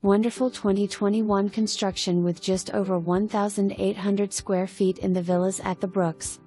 Wonderful 2021 construction with just over 1,800 square feet in the villas at the Brooks.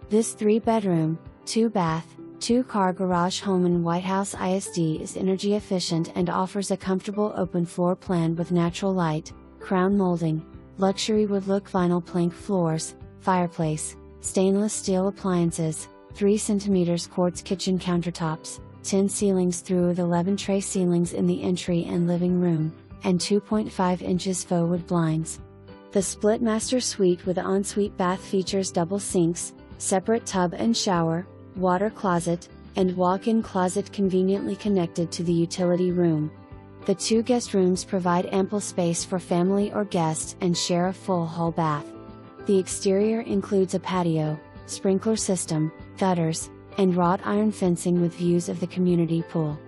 This 3-bedroom, 2-bath, 2-car garage home in Whitehouse ISD is energy efficient and offers a comfortable open floor plan with natural light, crown molding, luxury wood look vinyl plank floors, fireplace, stainless steel appliances, 3 cm quartz kitchen countertops, 10 ceilings through with 11 tray ceilings in the entry and living room, and 2.5 inches faux wood blinds. The split master suite with ensuite bath features double sinks, separate tub and shower, water closet, and walk-in closet conveniently connected to the utility room. The 2 guest rooms provide ample space for family or guests and share a full hall bath. The exterior includes a patio, sprinkler system, gutters, and wrought iron fencing with views of the community pool.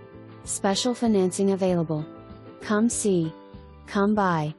Special financing available. Come see. Come buy.